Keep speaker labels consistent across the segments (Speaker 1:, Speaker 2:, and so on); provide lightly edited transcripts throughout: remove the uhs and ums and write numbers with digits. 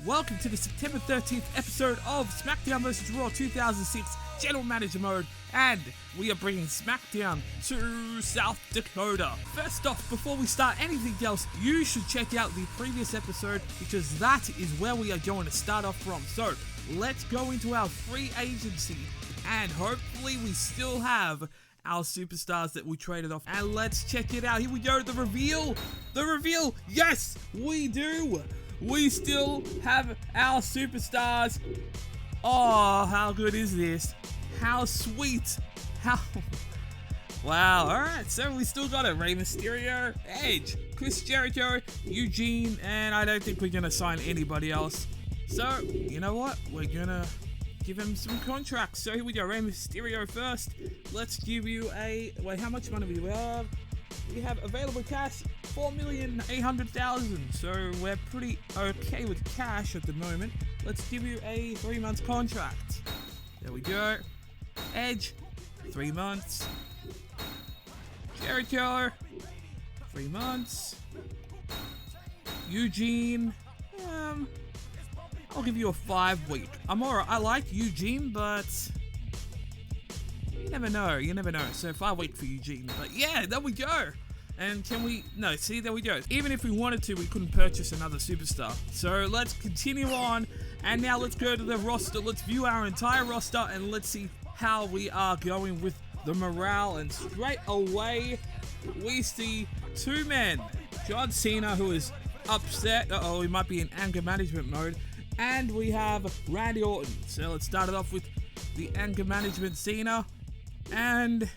Speaker 1: welcome to the September 13th episode of SmackDown vs. Raw 2006 General Manager Mode, and we are bringing SmackDown to South Dakota. First off, before we start anything else, you should check out the previous episode because that is where we are going to start off from. So, let's go into our free agency, and hopefully we still have our superstars that we traded off. And let's check it out. Here we go, the reveal. The reveal. Yes, we do. We still have our superstars. Oh, how good is this? How sweet. How... Wow, alright, so we still got it. Rey Mysterio, Edge, Chris Jericho, Eugene, and I don't think we're going to sign anybody else. So, you know what? We're going to give him some contracts. So here we go, Rey Mysterio first. Let's give you a... Wait, how much money do we have? We have available cash, $4,800,000. So we're pretty okay with cash at the moment. Let's give you a 3-month contract. There we go. Edge, 3 months. Jericho, 3 months. Eugene, I'll give you a 5-week. I'm alright. I like Eugene, but you never know. You never know. So 5-week for Eugene. But yeah, there we go. And can we... No, see, there we go. Even if we wanted to, we couldn't purchase another superstar. So let's continue on. And now let's go to the roster. Let's view our entire roster and let's see how we are going with the morale. And straight away, we see 2 men. John Cena, who is upset. Uh-oh, he might be in anger management mode. And we have Randy Orton. So let's start it off with the anger management Cena. And,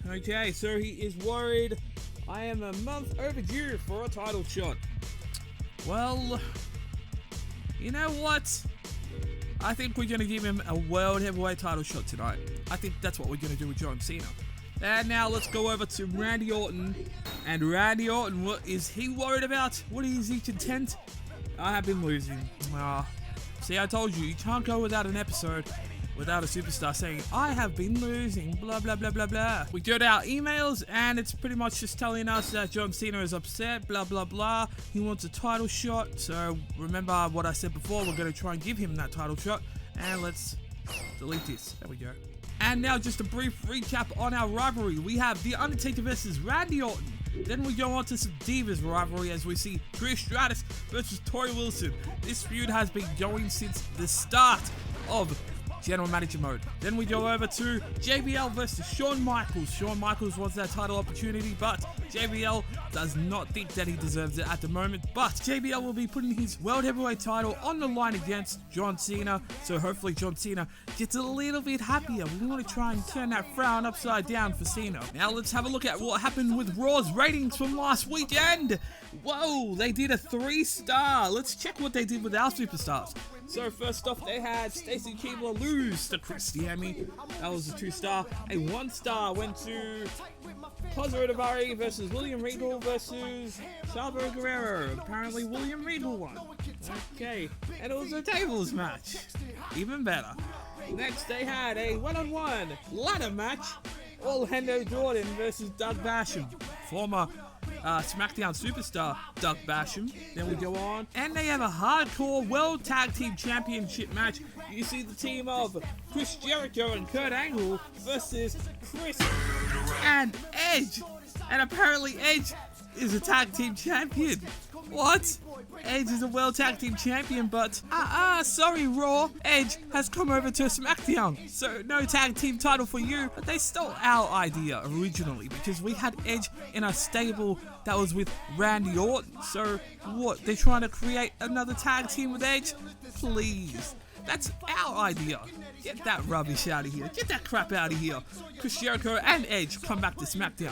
Speaker 1: okay, so he is worried. I am a month overdue for a title shot. Well, you know what? I think we're going to give him a World Heavyweight title shot tonight. I think that's what we're going to do with John Cena. And now let's go over to Randy Orton. And Randy Orton, what is he worried about? What is he content? I have been losing. See, I told you, you can't go without an episode without a superstar saying, I have been losing, blah, blah, blah, blah, blah. We go to our emails, and it's pretty much just telling us that John Cena is upset, blah, blah, blah. He wants a title shot. So remember what I said before, we're going to try and give him that title shot. And let's delete this. There we go. And now just a brief recap on our rivalry. We have The Undertaker versus Randy Orton. Then we go on to some Divas rivalry as we see Trish Stratus versus Tori Wilson. This feud has been going since the start of General Manager Mode. Then we go over to JBL versus Shawn Michaels. Shawn Michaels wants that title opportunity, but JBL does not think that he deserves it at the moment. But JBL will be putting his World Heavyweight title on the line against John Cena. So hopefully John Cena gets a little bit happier. We want to try and turn that frown upside down for Cena. Now let's have a look at what happened with Raw's ratings from last weekend. Whoa, they did a 3-star. Let's check what they did with our superstars. So first off, they had Stacy Keibler lose to Chris Jericho. That was a 2-star. A 1-star went to Cosmo Davari versus William Regal versus Chavo Guerrero. Apparently William Regal won. Okay, and it was a tables match. Even better. Next, they had a 1-on-1 ladder match. Orlando Jordan versus Doug Basham. Former SmackDown superstar Doug Basham. Then we go on, and they have a hardcore World Tag Team Championship match. You see the team of Chris Jericho and Kurt Angle versus Chris and Edge. And apparently Edge is a tag team champion. What? Edge is a World Tag Team Champion, but sorry Raw, Edge has come over to SmackDown, so no tag team title for you. But they stole our idea originally because we had Edge in a stable that was with Randy Orton. So what, they're trying to create another tag team with Edge? Please. That's our idea. Get that rubbish out of here. Get that crap out of here. Chris Jericho and Edge come back to SmackDown.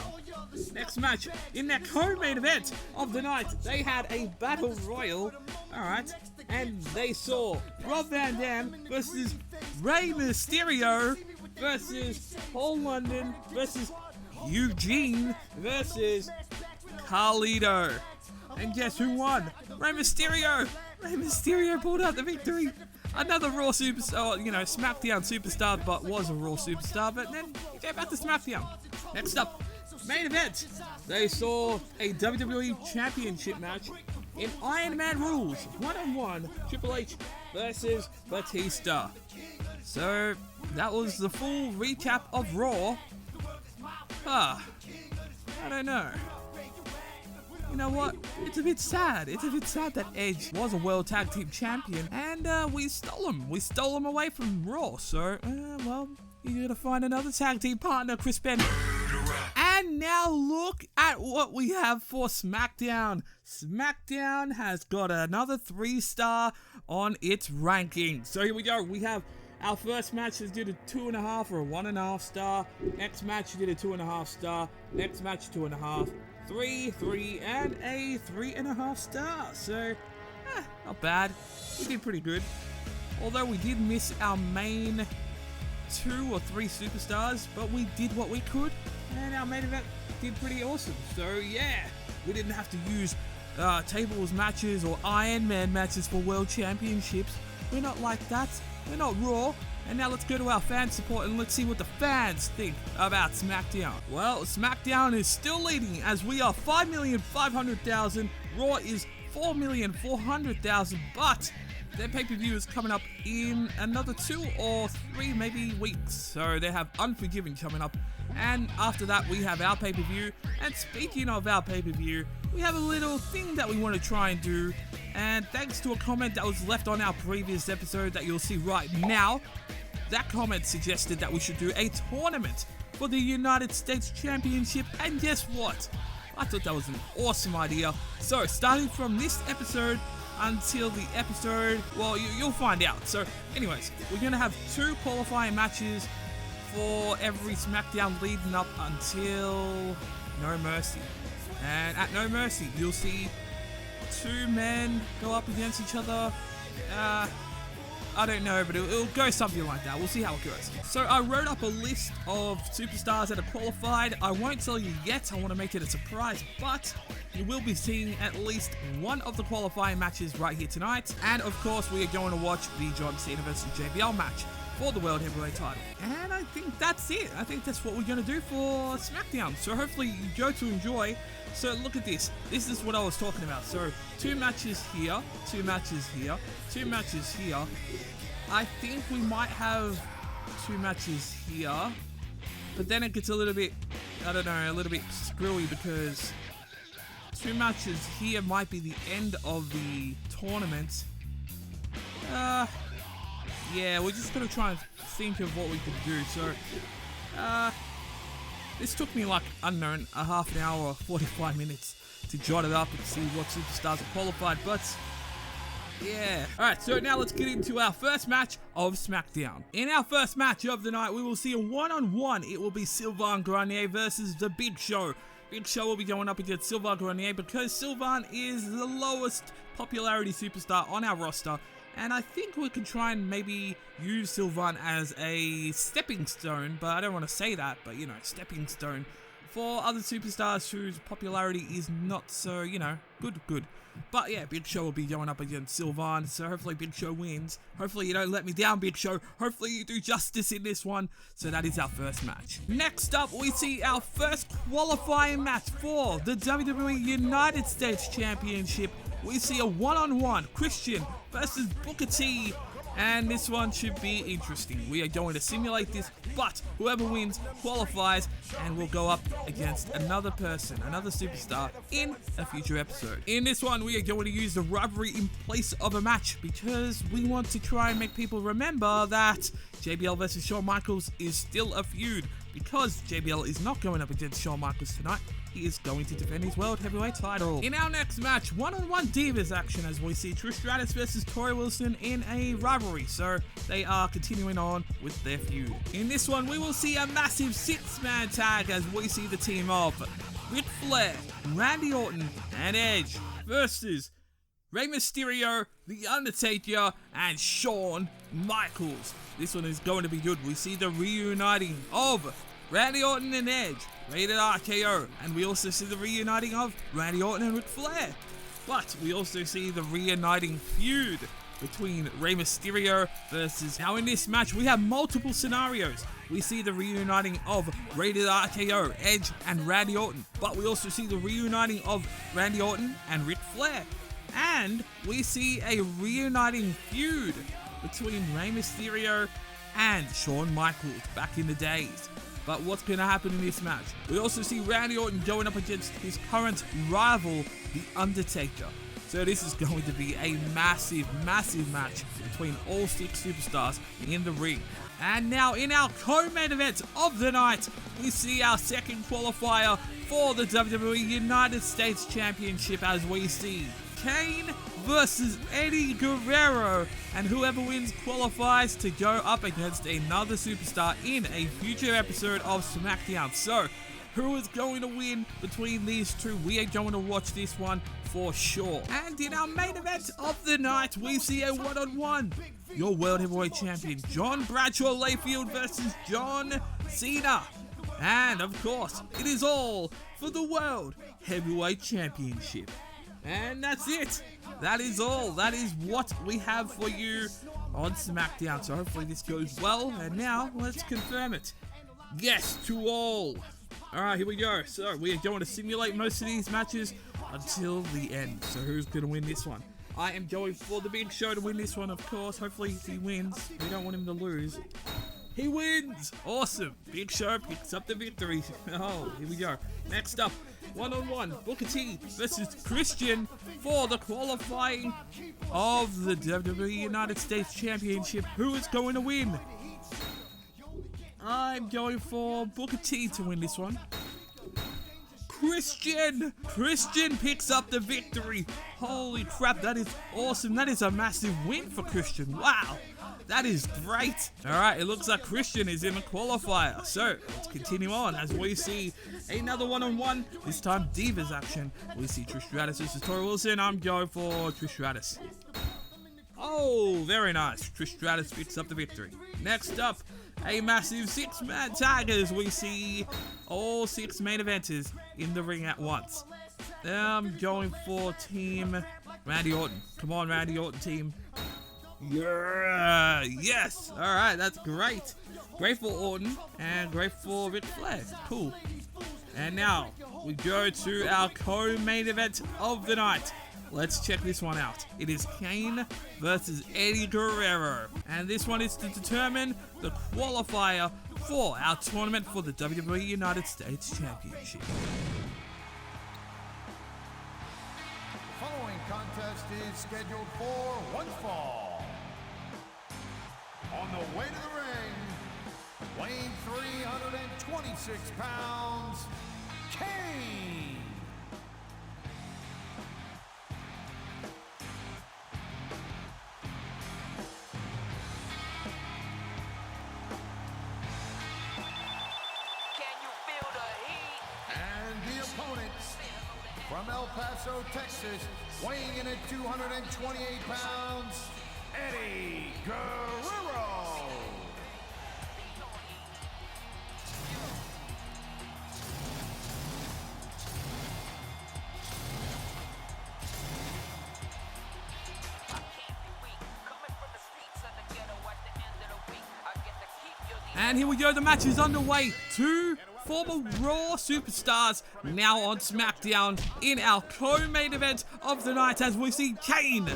Speaker 1: Next match, in their co-main event of the night, they had a battle royal. Alright. And they saw Rob Van Dam versus Rey Mysterio versus Paul London versus Eugene versus Carlito. And guess who won? Rey Mysterio. Rey Mysterio pulled out the victory. Another Raw superstar, SmackDown superstar, but was a Raw superstar, but then he came back to SmackDown. Next up, main event. They saw a WWE Championship match in Iron Man rules, 1-on-1, Triple H versus Batista. So that was the full recap of Raw. I don't know. You know what? It's a bit sad. It's a bit sad that Edge was a World Tag Team Champion and we stole him. We stole him away from Raw. So, well, you gotta find another tag team partner, Chris Ben. And now look at what we have for SmackDown. SmackDown has got another 3-star on its ranking. So here we go. We have our first match is did a 2.5 or a 1.5 star. Next match did a 2.5 star. Next match 2.5. 3, and a 3.5 star. So, not bad. We did pretty good. Although we did miss our main 2 or 3 superstars, but we did what we could, and our main event did pretty awesome. So yeah, we didn't have to use tables matches or Iron Man matches for World Championships. We're not like that. We're not Raw. And now let's go to our fan support and let's see what the fans think about SmackDown. Well, SmackDown is still leading as we are 5,500,000. Raw is 4,400,000, but their pay-per-view is coming up in another 2 or 3 maybe weeks. So they have Unforgiven coming up, and after that we have our pay-per-view. And speaking of our pay-per-view, we have a little thing that we want to try and do, and thanks to a comment that was left on our previous episode that you'll see right now, that comment suggested that we should do a tournament for the United States Championship, and guess what? I thought that was an awesome idea. So starting from this episode until the episode, well, you'll find out. So anyways, we're going to have 2 qualifying matches for every SmackDown leading up until No Mercy. And at No Mercy, you'll see 2 men go up against each other. I don't know, but it'll go something like that. We'll see how it goes. So I wrote up a list of superstars that are qualified. I won't tell you yet. I want to make it a surprise, but you will be seeing at least one of the qualifying matches right here tonight. And of course, we are going to watch the John Cena versus JBL match for the World Heavyweight title. And I think that's it. I think that's what we're going to do for SmackDown. So hopefully you go to enjoy. So look at this. This is what I was talking about. So 2 matches here, 2 matches here, 2 matches here. I think we might have 2 matches here, but then it gets a little bit, I don't know, a little bit screwy because 2 matches here might be the end of the tournament. Yeah, we're just going to try and think of what we could do. So, this took me like, I don't know, a half an hour or 45 minutes to jot it up and see what superstars are qualified, but yeah. Alright, so now let's get into our first match of SmackDown. In our first match of the night, we will see a 1-on-1. It will be Sylvain Grenier versus The Big Show. Big Show will be going up against Sylvain Grenier because Sylvain is the lowest popularity superstar on our roster. And I think we could try and maybe use Sylvain as a stepping stone, but I don't want to say that, but you know, stepping stone for other superstars whose popularity is not so, you know, good. But yeah, Big Show will be going up against Sylvain, so hopefully Big Show wins. Hopefully you don't let me down, Big Show. Hopefully you do justice in this one. So that is our first match. Next up, we see our first qualifying match for the WWE United States Championship. We see a 1-on-1, Christian versus Booker T. And this one should be interesting. We are going to simulate this, but whoever wins qualifies and will go up against another person, another superstar in a future episode. In this one, we are going to use the rivalry in place of a match because we want to try and make people remember that JBL versus Shawn Michaels is still a feud. Because JBL is not going up against Shawn Michaels tonight, he is going to defend his World Heavyweight title. In our next match, 1-on-1 Divas action as we see Trish Stratus versus Tori Wilson in a rivalry. So they are continuing on with their feud. In this one, we will see a massive 6-man tag as we see the team of Ric Flair, Randy Orton, and Edge versus Rey Mysterio, The Undertaker, and Shawn Michaels. This one is going to be good. We see the reuniting of Randy Orton and Edge, rated RKO, and we also see the reuniting of Randy Orton and Ric Flair. But we also see the reuniting feud between Rey Mysterio versus... Now in this match, we have multiple scenarios. We see the reuniting of rated RKO, Edge, and Randy Orton. But we also see the reuniting of Randy Orton and Ric Flair. And we see a reuniting feud between Rey Mysterio and Shawn Michaels back in the days. But what's going to happen in this match? We also see Randy Orton going up against his current rival, The Undertaker. So this is going to be a massive, massive match between all 6 superstars in the ring. And now in our co-main event of the night, we see our second qualifier for the WWE United States Championship, as we see Kane versus Eddie Guerrero, and whoever wins qualifies to go up against another superstar in a future episode of SmackDown. So, who is going to win between these two? We are going to watch this one for sure. And in our main event of the night, we see a one-on-one. Your World Heavyweight Champion, John Bradshaw Layfield versus John Cena. And of course, it is all for the World Heavyweight Championship. And that's it. That is all. That is what we have for you on SmackDown. So hopefully this goes well. And now, let's confirm it. Yes to all. Alright, here we go. So we are going to simulate most of these matches until the end. So who's going to win this one? I am going for the Big Show to win this one, of course. Hopefully he wins. We don't want him to lose. He wins! Awesome. Big Show picks up the victory. Oh, here we go. Next up, one-on-one, Booker T versus Christian for the qualifying of the WWE United States Championship. Who is going to win? I'm going for Booker T to win this one. Christian picks up the victory. Holy crap, that is awesome. That is a massive win for Christian. Wow. That is great. Alright, it looks like Christian is in the qualifier. So, let's continue on as we see another one-on-one. This time, Divas action. We see Trish Stratus versus Tori Wilson. I'm going for Trish Stratus. Oh, very nice. Trish Stratus picks up the victory. Next up, a massive 6-man tag as we see all 6 main eventers in the ring at once. I'm going for Team Randy Orton. Come on, Randy Orton team. Yeah, yes. All right, that's great. Great for Orton and great for Ric Flair. Cool. And now we go to our co-main event of the night. Let's check this one out. It is Kane versus Eddie Guerrero. And this one is to determine the qualifier for our tournament for the WWE United States Championship.
Speaker 2: The following contest is scheduled for one fall. On the way to the ring, weighing 326 pounds, Kane.
Speaker 3: Can you feel the heat?
Speaker 2: And the opponents, from El Paso, Texas, weighing in at 228 pounds, Eddie Guerrero.
Speaker 1: And here we go, the match is underway. 2 former Raw superstars now on SmackDown in our co-main event of the night as we see Kane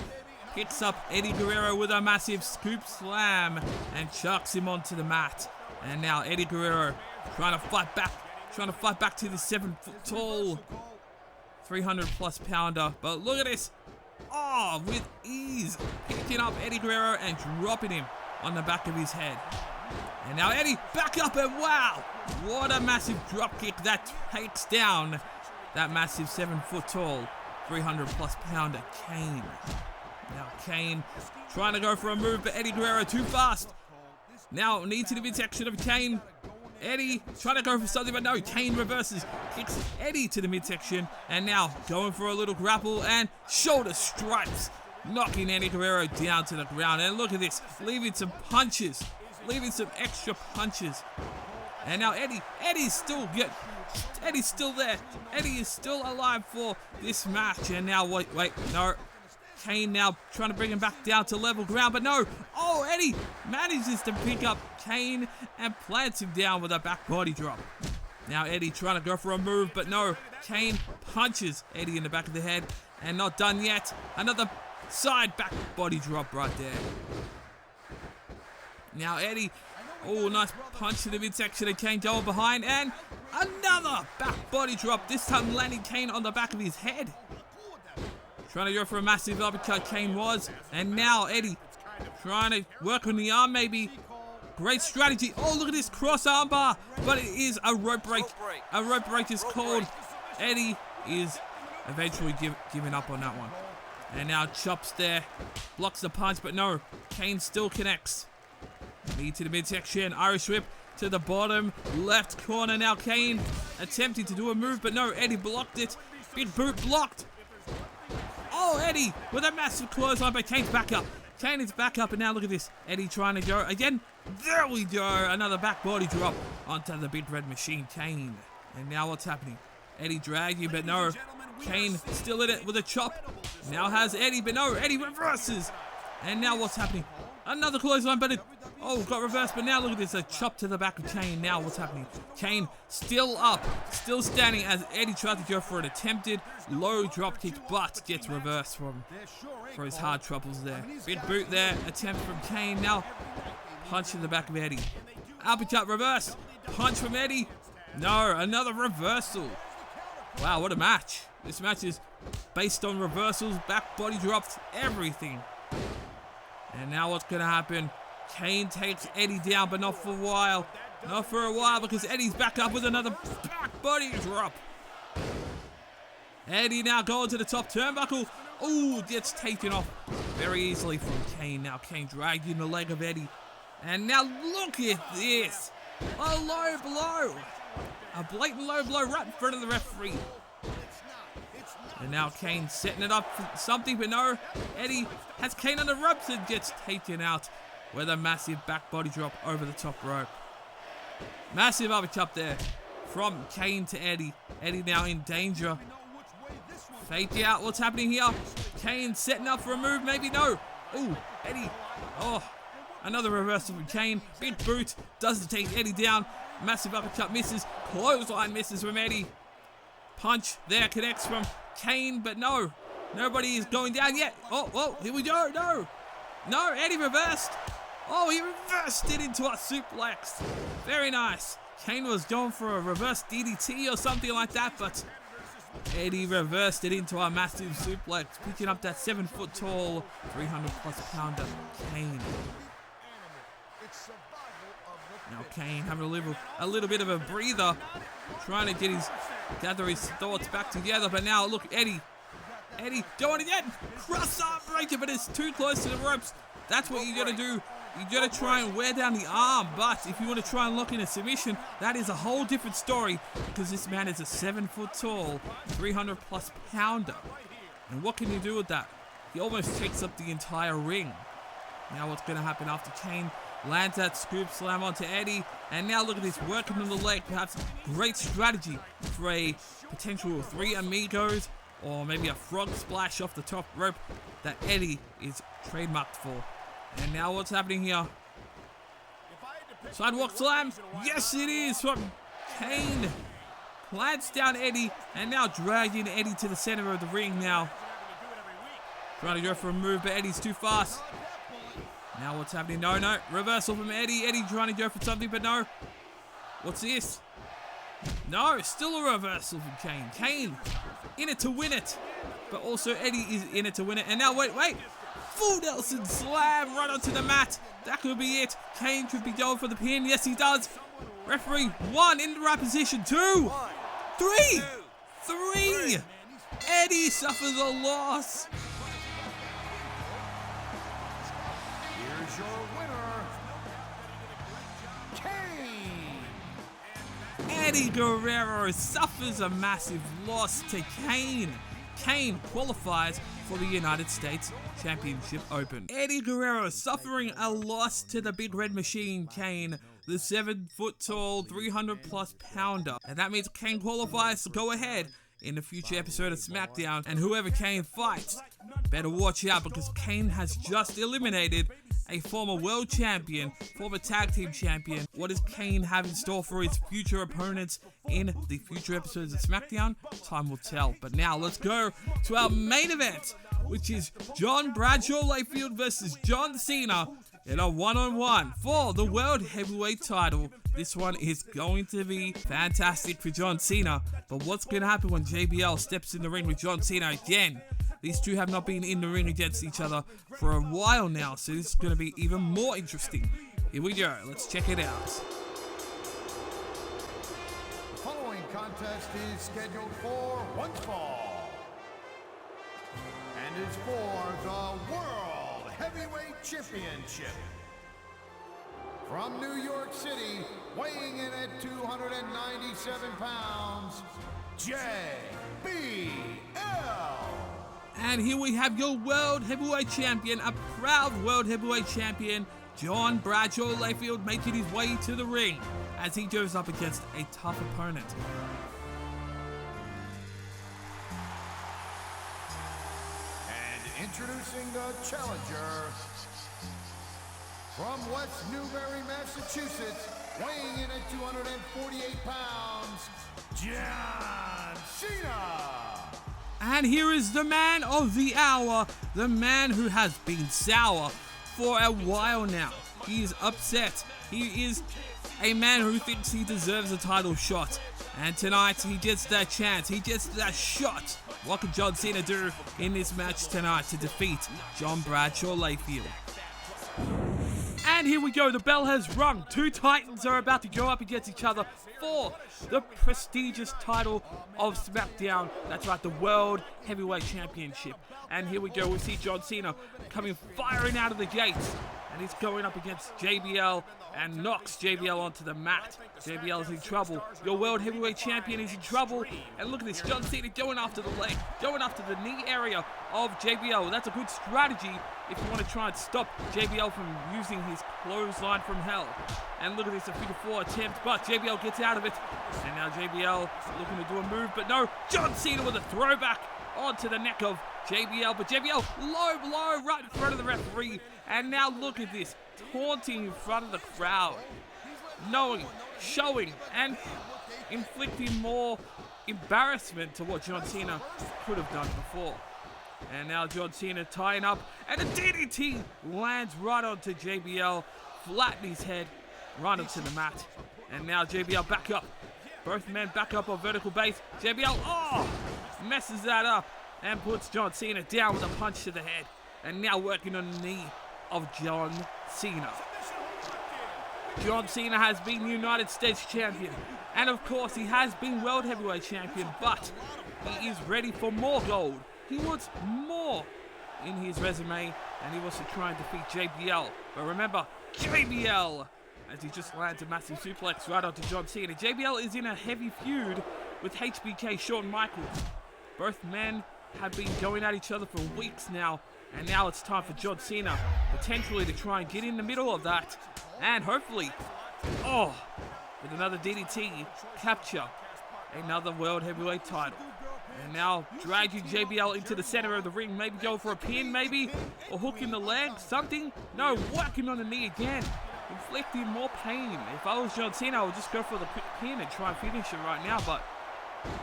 Speaker 1: picks up Eddie Guerrero with a massive scoop slam and chucks him onto the mat. And now Eddie Guerrero trying to fight back to the 7-foot tall 300+ pounder. But look at this. Oh, with ease, picking up Eddie Guerrero and dropping him on the back of his head. And now Eddie back up, and wow, what a massive drop kick that takes down that massive 7-foot tall 300+ pounder Kane. Now Kane trying to go for a move, but Eddie Guerrero too fast. Now knee to the midsection of Kane. Eddie trying to go for something, but no, Kane reverses, kicks Eddie to the midsection, and now going for a little grapple and shoulder strikes, knocking Eddie Guerrero down to the ground. And look at this, leaving some extra punches. And now Eddie's still there. Eddie is still alive for this match. And now wait, no. Kane now trying to bring him back down to level ground, but no. Oh, Eddie manages to pick up Kane and plants him down with a back body drop. Now Eddie trying to go for a move, but no. Kane punches Eddie in the back of the head, And not done yet. Another side back body drop right there. Now Eddie. Oh, nice punch to the midsection of Kane going behind. And another back body drop. This time landing Kane on the back of his head. Trying to go for a massive uppercut, Kane was. And now Eddie trying to work on the arm maybe. Great strategy. Oh, look at this cross arm bar. But it is a rope break. A rope break is called. Eddie is eventually giving up on that one. And now chops there. Blocks the punch, but no. Kane still connects. Knee to the midsection. Irish whip to the bottom left corner. Now Kane attempting to do a move, but no. Eddie blocked it. Big boot blocked. Oh, Eddie with a massive clothesline, but Kane's back up. Kane is back up, and now look at this. Eddie trying to go again. There we go. Another back body drop onto the big red machine, Kane. And now what's happening? Eddie dragging, but no. Kane still in it with a chop. Now has Eddie, but no. Eddie reverses. And now what's happening? Another clothesline, but it... Oh, got reversed, but now look at this. A chop to the back of Kane. Now what's happening? Kane still up, still standing as Eddie tried to go for an attempted low drop kick, but gets reversed for his hard troubles there. Big boot there. Attempt from Kane. Now punch in the back of Eddie. Uppercut reverse. Punch from Eddie. No, another reversal. Wow, what a match. This match is based on reversals, back body drops, everything. And now what's going to happen? Kane takes Eddie down, but not for a while. Not for a while, because Eddie's back up with another back body drop. Eddie now going to the top turnbuckle. Oh, gets taken off very easily from Kane. Now Kane dragging the leg of Eddie. And now look at this. A low blow. A blatant low blow right in front of the referee. And now Kane setting it up for something, but no. Eddie has Kane on the ropes and gets taken out with a massive back body drop over the top rope. Massive uppercut there from Kane to Eddie. Eddie now in danger. Fake out. What's happening here? Kane setting up for a move. Maybe no. Oh, Eddie. Oh, another reversal from Kane. Big boot. Doesn't take Eddie down. Massive uppercut misses. Clothesline misses from Eddie. Punch there connects from Kane, but no. Nobody is going down yet. Oh, here we go. No, Eddie reversed. Oh, he reversed it into a suplex. Very nice. Kane was going for a reverse DDT or something like that, but Eddie reversed it into a massive suplex, picking up that 7-foot-tall, 300-plus pounder, Kane. Now Kane having a little bit of a breather, trying to gather his thoughts back together, but now look, Eddie going again. Cross arm breaker, but it's too close to the ropes. That's what you got to do. You got to try and wear down the arm, but if you want to try and lock in a submission, that is a whole different story, because this man is a 7-foot-tall, 300-plus pounder. And what can you do with that? He almost takes up the entire ring. Now what's going to happen after Kane lands that scoop slam onto Eddie, and now look at this, working on the leg, perhaps great strategy for a potential 3 amigos, or maybe a frog splash off the top rope that Eddie is trademarked for. And now what's happening here? Sidewalk slam. Yes, it is from Kane. Plants down Eddie, and now dragging Eddie to the center of the ring now. Trying to go for a move, but Eddie's too fast. Now what's happening? No. Reversal from Eddie. Eddie trying to go for something, but no. What's this? No, still a reversal from Kane. Kane in it to win it. But also Eddie is in it to win it. And now wait. Full Nelson slam right onto the mat. That could be it. Kane could be going for the pin. Yes, he does. Referee 1 in the right position. 2, 3. Eddie suffers a loss.
Speaker 2: Here's your winner, Kane.
Speaker 1: Eddie Guerrero suffers a massive loss to Kane. Kane qualifies for the United States Championship Open. Eddie Guerrero suffering a loss to the Big Red Machine, Kane, the 7-foot-tall, 300-plus pounder. And that means Kane qualifies to go ahead in a future episode of SmackDown. And whoever Kane fights, better watch out, because Kane has just eliminated a former world champion, former tag team champion. What does Kane have in store for his future opponents in the future episodes of SmackDown? Time will tell. But now let's go to our main event, which is John Bradshaw Layfield versus John Cena in a one-on-one for the World Heavyweight title. This one is going to be fantastic for John Cena, but what's going to happen when JBL steps in the ring with John Cena again? These two have not been in the ring against each other for a while now, so this is going to be even more interesting. Here we go, let's check it out.
Speaker 2: The following contest is scheduled for one fall and is for the World Heavyweight Championship. From New York City, weighing in at 297 pounds, JBL.
Speaker 1: And here we have your World Heavyweight Champion, a proud World Heavyweight Champion, John Bradshaw Layfield, making his way to the ring as he goes up against a tough opponent.
Speaker 2: And introducing the challenger, from West Newbury, Massachusetts, weighing in at 248 pounds, John Cena.
Speaker 1: And here is the man of the hour, the man who has been sour for a while now. He is upset. He is a man who thinks he deserves a title shot. And tonight he gets that chance, he gets that shot. What can John Cena do in this match tonight to defeat John Bradshaw Layfield? And here we go, the bell has rung. Two titans are about to go up against each other for the prestigious title of SmackDown. That's right, the World Heavyweight Championship. And here we go, we see John Cena coming firing out of the gates. And he's going up against JBL and knocks JBL onto the mat. JBL is in trouble. Your World Heavyweight Champion is in trouble. And look at this, John Cena going after the leg, going after the knee area of JBL. That's a good strategy if you want to try and stop JBL from using his clothesline from hell. And look at this, a figure four attempt, but JBL gets out of it. And now JBL looking to do a move, but no, John Cena with a throwback onto the neck of JBL, but JBL low blow right in front of the referee. And now look at this, taunting in front of the crowd, knowing, showing, and inflicting more embarrassment to what John Cena could have done before. And now John Cena tying up, and a DDT lands right onto JBL, flatten his head, right onto the mat. And now JBL back up, both men back up on vertical base. JBL, messes that up and puts John Cena down with a punch to the head. And now working on the knee of John Cena. John Cena has been United States Champion, and of course he has been World Heavyweight Champion, but he is ready for more gold. He wants more in his resume, and he wants to try and defeat JBL. But remember, JBL, as he just lands a massive suplex right onto John Cena. JBL is in a heavy feud with HBK Shawn Michaels. Both men have been going at each other for weeks now, and now it's time for John Cena potentially to try and get in the middle of that, and hopefully, with another DDT, capture another World Heavyweight title. And now dragging JBL into the center of the ring, maybe go for a pin, maybe, or hook in the leg, something. No, working on the knee again, inflicting more pain. If I was John Cena, I would just go for the quick pin and try and finish it right now, but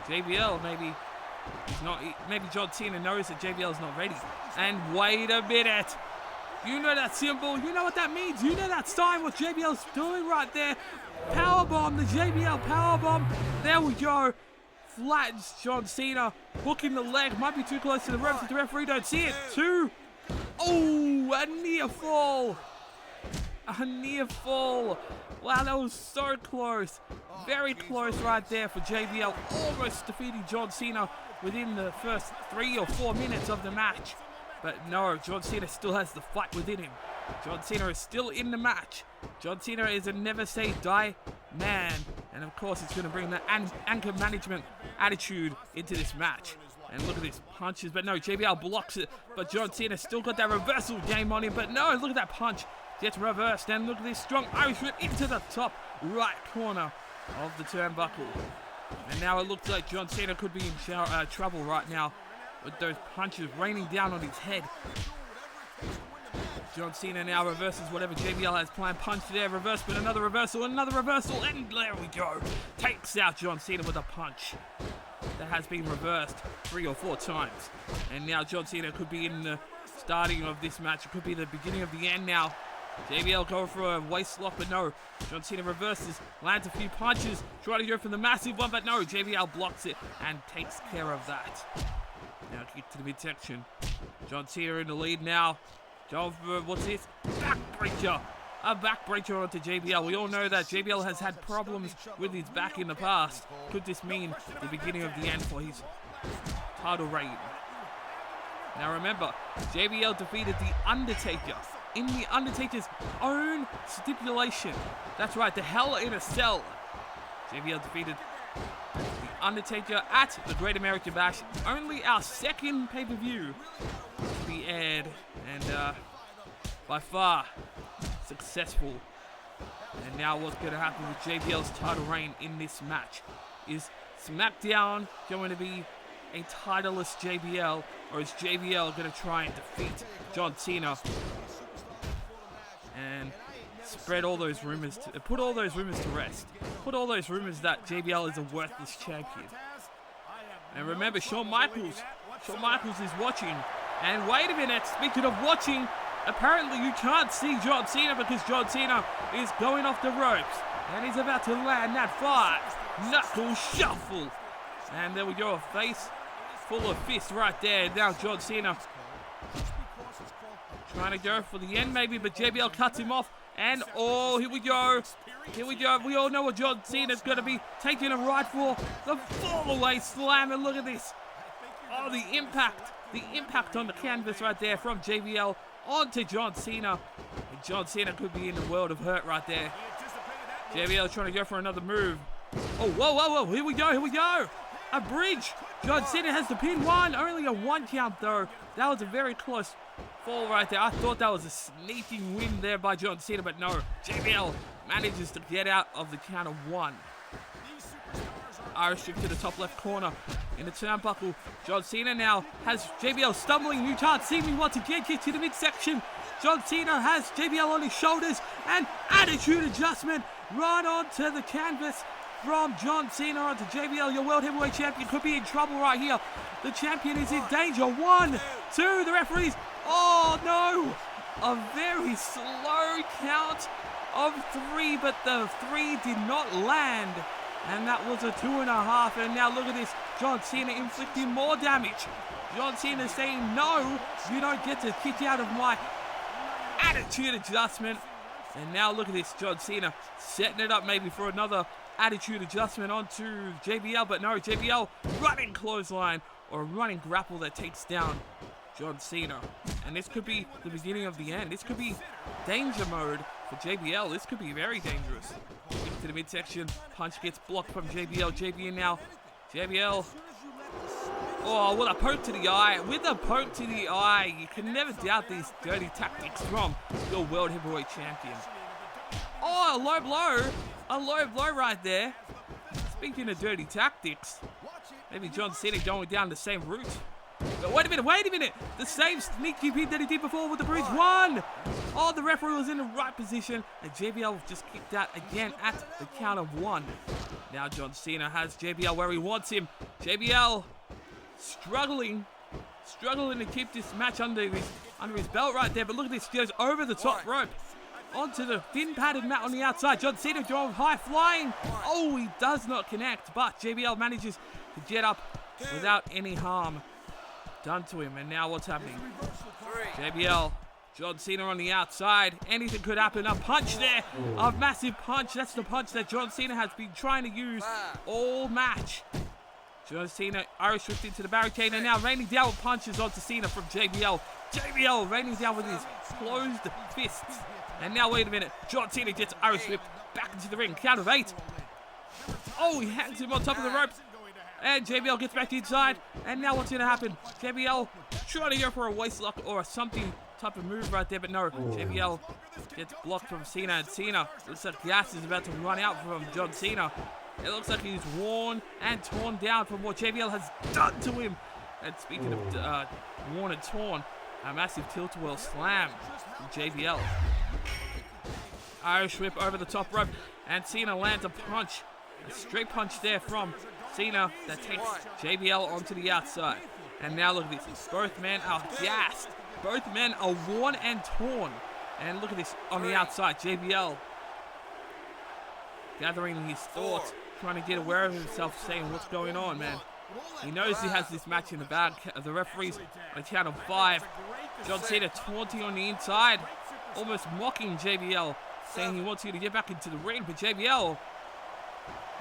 Speaker 1: JBL maybe he's not. Maybe John Cena knows that JBL is not ready. And wait a minute. You know that symbol. You know what that means. You know that sign, what JBL's doing right there. Powerbomb, the JBL powerbomb. There we go. Flattens John Cena. Hooking the leg. Might be too close to the ropes if the referee don't see it. A near fall. A near fall. Wow, that was so close. Very close right there for JBL. Almost defeating John Cena within the first 3 or 4 minutes of the match. But no, John Cena still has the fight within him. John Cena is still in the match. John Cena is a never say die man. And of course, it's going to bring the anchor management attitude into this match. And look at these punches. But no, JBL blocks it. But John Cena still got that reversal game on him. But no, look at that punch. Gets reversed. And look at this strong Irish whip into the top right corner of the turnbuckle. And now it looks like John Cena could be in trouble right now with those punches raining down on his head. John Cena now reverses whatever JBL has planned. Punch there, reverse, but another reversal, and there we go. Takes out John Cena with a punch that has been reversed 3 or 4 times. And now John Cena could be in the starting of this match. It could be the beginning of the end now. JBL going for a waist lock, but no. John Cena reverses, lands a few punches, trying to go for the massive one, but no. JBL blocks it and takes care of that. Now kick to the midsection. John Cena in the lead now. What's this? Backbreaker. A backbreaker onto JBL. We all know that JBL has had problems with his back in the past. Could this mean the beginning of the end for his title reign? Now remember, JBL defeated The Undertaker in The Undertaker's own stipulation. That's right, the Hell in a Cell. JBL defeated The Undertaker at the Great American Bash. Only our second pay-per-view to be aired, and by far successful. And now what's going to happen with JBL's title reign in this match? Is SmackDown going to be a titleless JBL, or is JBL going to try and defeat John Cena and spread all those rumors, put all those rumors to rest? Put all those rumors that JBL is a worthless champion. And remember, Shawn Michaels is watching. And wait a minute, speaking of watching, apparently you can't see John Cena because John Cena is going off the ropes. And he's about to land that 5-knuckle shuffle. And there we go, a face full of fists right there. Now John Cena trying to go for the end maybe, but JBL cuts him off. And oh, here we go. Here we go. We all know what John Cena's going to be taking him right for. The fall-away slam, and look at this. Oh, the impact on the canvas right there from JBL onto John Cena. And John Cena could be in the world of hurt right there. JBL trying to go for another move. Oh, whoa. Here we go. A bridge. John Cena has the pin. Only a 1 count though. That was a very close fall right there. I thought that was a sneaking win there by John Cena, but no. JBL manages to get out of the count of 1. Irish whip to the top left corner in the turnbuckle. John Cena now has JBL stumbling. You can't see me once again. Kick to the midsection. John Cena has JBL on his shoulders, and attitude adjustment right onto the canvas from John Cena onto JBL. Your World Heavyweight Champion could be in trouble right here. The champion is in danger. 1, 2, the referees. Oh no! A very slow count of 3, but the 3 did not land. And that was a 2.5. And now look at this. John Cena inflicting more damage. John Cena saying, no, you don't get to kick out of my attitude adjustment. And now look at this. John Cena setting it up maybe for another attitude adjustment onto JBL. But no, JBL running clothesline or running grapple that takes down John Cena. And this could be the beginning of the end. This could be danger mode for JBL. This could be very dangerous. Kick to the midsection. Punch gets blocked from JBL. JBL. Oh, with a poke to the eye. With a poke to the eye. You can never doubt these dirty tactics from your World Heavyweight Champion. Oh, a low blow. A low blow right there. Speaking of dirty tactics, maybe John Cena going down the same route. But wait a minute. The same sneaky pin that he did before with the bridge. 1. Oh, the referee was in the right position. And JBL just kicked out again at the count of 1. Now John Cena has JBL where he wants him. JBL struggling to keep this match under his belt right there. But look at this. He goes over the top rope onto the thin padded mat on the outside. John Cena going high flying. Oh, he does not connect. But JBL manages to get up without any harm done to him. And now what's happening? JBL, John Cena on the outside. Anything could happen. A punch there. A massive punch. That's the punch that John Cena has been trying to use all match. John Cena Irish whipped into the barricade, and now raining down with punches onto Cena from JBL. JBL raining down with his closed fists. And now wait a minute. John Cena gets Irish whipped back into the ring. Count of 8. Oh, he hangs him on top of the ropes. And JBL gets back inside. And now what's going to happen? JBL trying to go for a waist lock or something type of move right there. But no, JBL gets blocked from Cena. And Cena looks like gas is about to run out from John Cena. It looks like he's worn and torn down from what JBL has done to him. And speaking of worn and torn, A massive tilt-a-whirl slam from JBL. Irish whip over the top rope, and Cena lands a punch. A straight punch there from Cena that takes JBL onto the outside. And now look at this. Both men are gassed. Both men are worn and torn. And look at this on the outside. JBL gathering his thoughts, trying to get aware of himself, saying what's going on, man. He knows he has this match in the bag. The referee's on a count of 5. John Cena taunting on the inside, almost mocking JBL, saying he wants you to get back into the ring. But JBL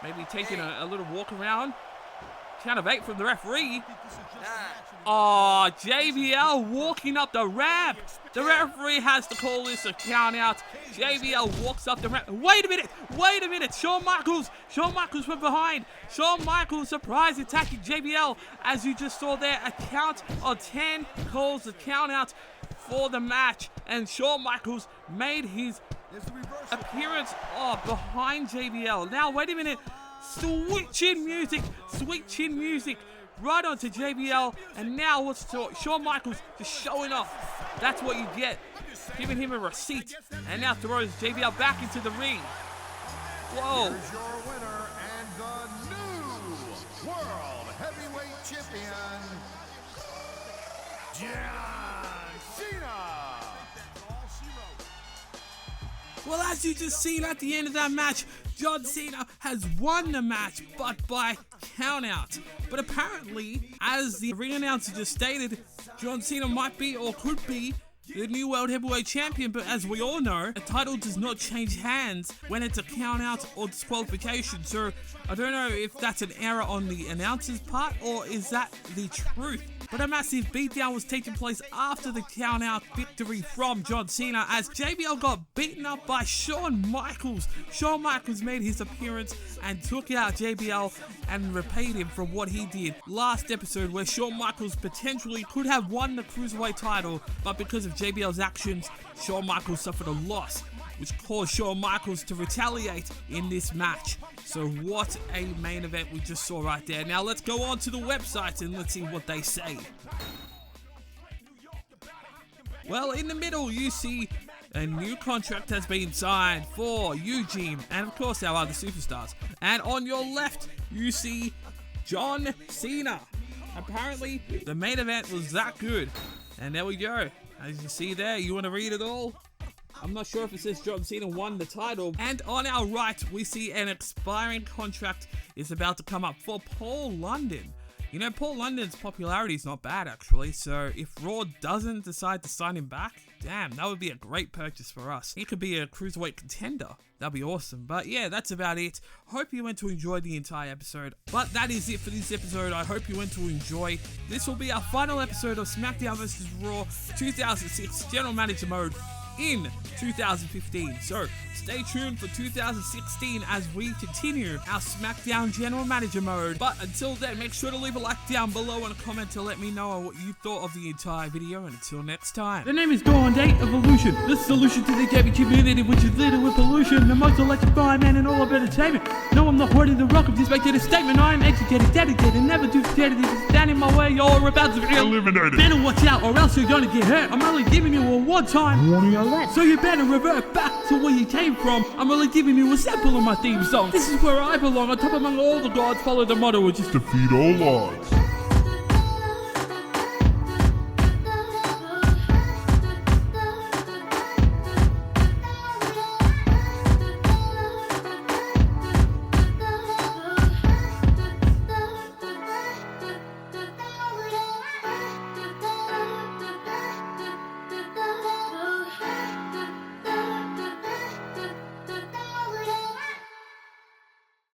Speaker 1: maybe taking a little walk around. Count of 8 from the referee. Oh, JBL walking up the ramp. The referee has to call this a count out. JBL walks up the ramp. Wait a minute. Shawn Michaels from behind. Shawn Michaels surprise attacking JBL. As you just saw there, a count of 10 calls the count out for the match. And Shawn Michaels made his appearance behind JBL. Now, wait a minute. Switch in music right onto JBL, and now what's Shawn Michaels just showing off. That's what you get, giving him a receipt, and now throws JBL back into the ring. Whoa.
Speaker 2: Here's your winner and the new World Heavyweight Champion, John Cena.
Speaker 1: Well, as you just seen at the end of that match, John Cena has won the match, but by count-out. But apparently, as the ring announcer just stated, John Cena might be or could be the new World Heavyweight Champion, but as we all know, a title does not change hands when it's a count-out or disqualification. So I don't know if that's an error on the announcer's part, or is that the truth? But a massive beatdown was taking place after the count-out victory from John Cena, as JBL got beaten up by Shawn Michaels. Shawn Michaels made his appearance and took out JBL and repaid him from what he did last episode, where Shawn Michaels potentially could have won the Cruiserweight title, but because of JBL's actions, Shawn Michaels suffered a loss, which caused Shawn Michaels to retaliate in this match. So what a main event we just saw right there. Now let's go on to the website and let's see what they say. Well, in the middle you see a new contract has been signed for Eugene and of course our other superstars. And on your left you see John Cena. Apparently the main event was that good. And there we go. As you see there, you want to read it all? I'm not sure if it says John Cena won the title. And on our right, we see an expiring contract is about to come up for Paul London. You know, Paul London's popularity is not bad, actually. So if Raw doesn't decide to sign him back, damn, that would be a great purchase for us. He could be a Cruiserweight contender. That'd be awesome. But yeah, that's about it. Hope you went to enjoy the entire episode. But that is it for this episode. I hope you went to enjoy. This will be our final episode of SmackDown vs. Raw 2006 General Manager Mode in 2015. So stay tuned for 2016 as we continue our SmackDown General Manager Mode. But until then, make sure to leave a like down below and a comment to let me know what you thought of the entire video. And until next time. The name is Dawn Day Evolution, the solution to the gaming community, which is littered with pollution, the most electrifying man in all of entertainment. No, I'm not hoarding the rock, I'm just making a statement. I am educated, dedicated, never too scared of this. Stand in my way, you're about to be eliminated. Better watch out or else you're gonna get hurt. I'm only giving you a one-time warning alert. So you better revert back to where you came from. I'm only giving you a sample of my theme song. This is where I belong, on top among all the gods. Follow the motto, which is defeat all odds.